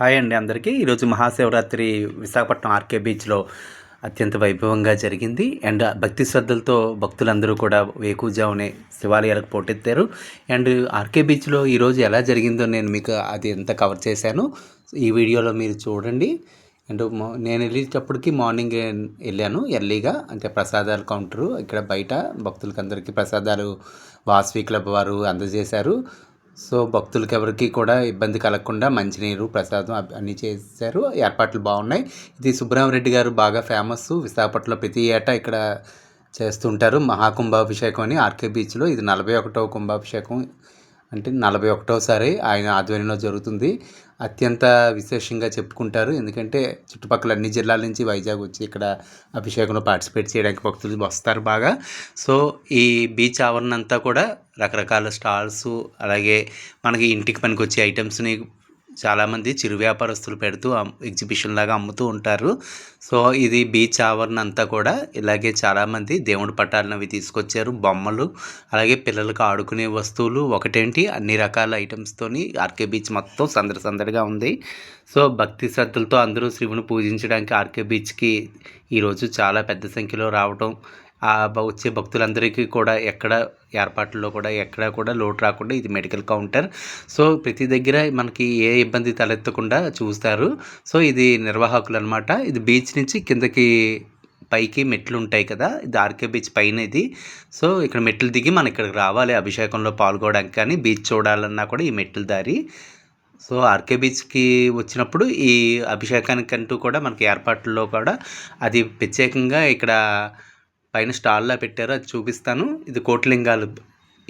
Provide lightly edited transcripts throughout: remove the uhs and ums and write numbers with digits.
Hi అండి అందరికీ. ఈరోజు మహాశివరాత్రి విశాఖపట్నం ఆర్కే బీచ్లో అత్యంత వైభవంగా జరిగింది. అండ్ భక్తి శ్రద్ధలతో భక్తులందరూ కూడా వేకువజామునే శివాలయాలకు పోటెత్తారు. అండ్ ఆర్కే బీచ్లో ఈరోజు ఎలా జరిగిందో నేను మీకు అది అంతా కవర్ చేశాను. ఈ వీడియోలో మీరు చూడండి. అండ్ నేను వెళ్ళేటప్పటికి మార్నింగ్ వెళ్ళాను ఎర్లీగా, అంటే ప్రసాదాల కౌంటరు ఇక్కడ బయట భక్తులకి అందరికీ ప్రసాదాలు వాసవి క్లబ్ వారు అందజేశారు. సో భక్తులకి ఎవరికి కూడా ఇబ్బంది కలగకుండా మంచినీరు ప్రసాదం అన్నీ చేశారు. ఏర్పాట్లు బాగున్నాయి. ఇది సుబ్రహ్మరెడ్డి గారు బాగా ఫేమస్. విశాఖపట్నంలో ప్రతి ఏటా ఇక్కడ చేస్తుంటారు మహాకుంభాభిషేకం అని ఆర్కే బీచ్లో. ఇది 41వ కుంభాభిషేకం, అంటే 41వసారి ఆయన ఆధ్వర్యంలో జరుగుతుంది. అత్యంత విశేషంగా చెప్పుకుంటారు, ఎందుకంటే చుట్టుపక్కల అన్ని జిల్లాల నుంచి వైజాగ్ వచ్చి ఇక్కడ అభిషేకంలో పార్టిసిపేట్ చేయడానికి భక్తులు వస్తారు బాగా. సో ఈ బీచ్ ఆవరణ అంతా కూడా రకరకాల స్టాల్స్, అలాగే మనకి ఇంటికి పనికి వచ్చే ఐటమ్స్ని చాలామంది చిరు వ్యాపారస్తులు పెడుతూ ఎగ్జిబిషన్ లాగా అమ్ముతూ ఉంటారు. సో ఇది బీచ్ ఆవరణ అంతా కూడా ఇలాగే చాలామంది దేవుడి పటాలను అవి తీసుకొచ్చారు, బొమ్మలు, అలాగే పిల్లలకు ఆడుకునే వస్తువులు, ఒకటేంటి అన్ని రకాల ఐటమ్స్తోని ఆర్కే బీచ్ మొత్తం సందడిగా ఉంది. సో భక్తి శ్రద్ధలతో అందరూ శివుని పూజించడానికి ఆర్కే బీచ్కి ఈరోజు చాలా పెద్ద సంఖ్యలో రావటం, వచ్చే భక్తులందరికీ కూడా ఏర్పాట్లలో కూడా ఎక్కడా కూడా లోటు రాకుండా ఇది మెడికల్ కౌంటర్. సో ప్రతి దగ్గర మనకి ఏ ఇబ్బంది తలెత్తకుండా చూస్తారు. సో ఇది నిర్వాహకులు అనమాట. ఇది బీచ్ నుంచి కిందకి పైకి మెట్లు ఉంటాయి కదా, ఇది ఆర్కే బీచ్ పైన ఇది. సో ఇక్కడ మెట్లు దిగి మనం ఇక్కడికి రావాలి అభిషేకంలో పాల్గొనడానికి, కానీ బీచ్ చూడాలన్నా కూడా ఈ మెట్లు దారి. సో ఆర్కే బీచ్కి వచ్చినప్పుడు ఈ అభిషేకానికంటూ కూడా మనకి ఏర్పాట్లలో కూడా అది ప్రత్యేకంగా ఇక్కడ పైన స్టాల్లా పెట్టారు, అది చూపిస్తాను. ఇది కోటిలింగాలు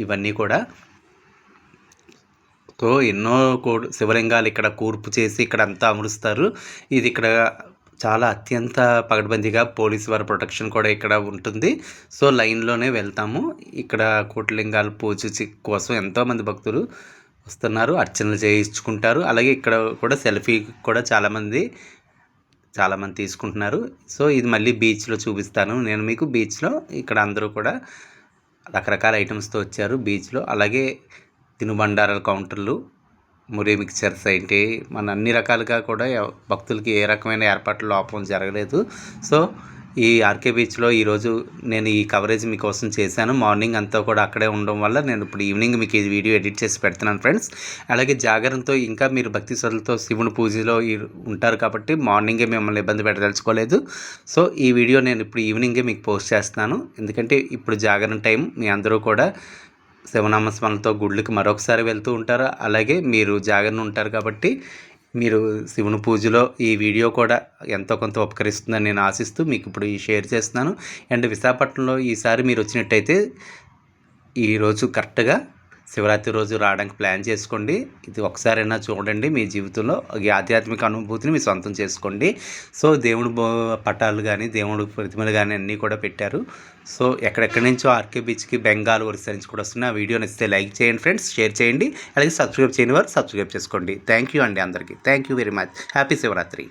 ఇవన్నీ కూడా. సో ఎన్నో శివలింగాలు ఇక్కడ కూర్పు చేసి ఇక్కడ అంతా అమరుస్తారు. ఇది ఇక్కడ చాలా అత్యంత పగడ్బందీగా పోలీసు వారి ప్రొటెక్షన్ కూడా ఇక్కడ ఉంటుంది. సో లైన్లోనే వెళ్తాము. ఇక్కడ కోటిలింగాలు పూజ కోసం ఎంతోమంది భక్తులు వస్తున్నారు, అర్చనలు చేయించుకుంటారు. అలాగే ఇక్కడ కూడా సెల్ఫీ కూడా చాలామంది తీసుకుంటున్నారు. సో ఇది మళ్ళీ బీచ్లో చూపిస్తాను నేను మీకు. బీచ్లో ఇక్కడ అందరూ కూడా రకరకాల ఐటమ్స్తో వచ్చారు బీచ్లో. అలాగే తినుబండారాల కౌంటర్లు, మురి మిక్చర్స్ ఏంటి, మన అన్ని రకాలుగా కూడా భక్తులకి ఏ రకమైన ఏర్పాట్లు లోపం జరగలేదు. సో ఈ ఆర్కే బీచ్లో ఈరోజు నేను ఈ కవరేజ్ మీకోసం చేశాను. మార్నింగ్ అంతా కూడా అక్కడే ఉండడం వల్ల నేను ఇప్పుడు ఈవినింగ్ మీకు ఈ వీడియో ఎడిట్ చేసి పెడుతున్నాను ఫ్రెండ్స్. అలాగే జాగరణతో ఇంకా మీరు భక్తి శ్రద్ధలతో శివుని పూజలో ఉంటారు కాబట్టి మార్నింగే మిమ్మల్ని ఇబ్బంది పెట్టదలుచుకోలేదు. సో ఈ వీడియో నేను ఇప్పుడు ఈవినింగే మీకు పోస్ట్ చేస్తున్నాను, ఎందుకంటే ఇప్పుడు జాగరణ టైం. మీ అందరూ కూడా శివనామస్మరణతో గుళ్ళకి మరొకసారి వెళ్తూ ఉంటారు, అలాగే మీరు జాగరణ ఉంటారు కాబట్టి మీరు శివుని పూజలో ఈ వీడియో కూడా ఎంతో కొంత ఉపకరిస్తుందని నేను ఆశిస్తూ మీకు ఇప్పుడు షేర్ చేస్తున్నాను. అండ్ విశాఖపట్నంలో ఈసారి మీరు వచ్చినట్టయితే ఈరోజు కరెక్ట్గా శివరాత్రి రోజు రావడానికి ప్లాన్ చేసుకోండి. ఇది ఒకసారైనా చూడండి, మీ జీవితంలో ఈ ఆధ్యాత్మిక అనుభూతిని మీ సొంతం చేసుకోండి. సో దేవుడు పటాలు కానీ దేవుడు ప్రతిమలు కానీ అన్నీ కూడా పెట్టారు. సో ఎక్కడెక్కడి నుంచో ఆర్కే బీచ్కి బెంగాల్ ఒరిస్సా నుంచి కూడా వస్తున్నాయి. ఆ వీడియోని ఇస్తే లైక్ చేయండి ఫ్రెండ్స్, షేర్ చేయండి. అలాగే సబ్స్క్రైబ్ చేయని వారు సబ్స్క్రైబ్ చేసుకోండి. థ్యాంక్ యూ అండి అందరికీ. Thank you very much. Happy Shivaratri.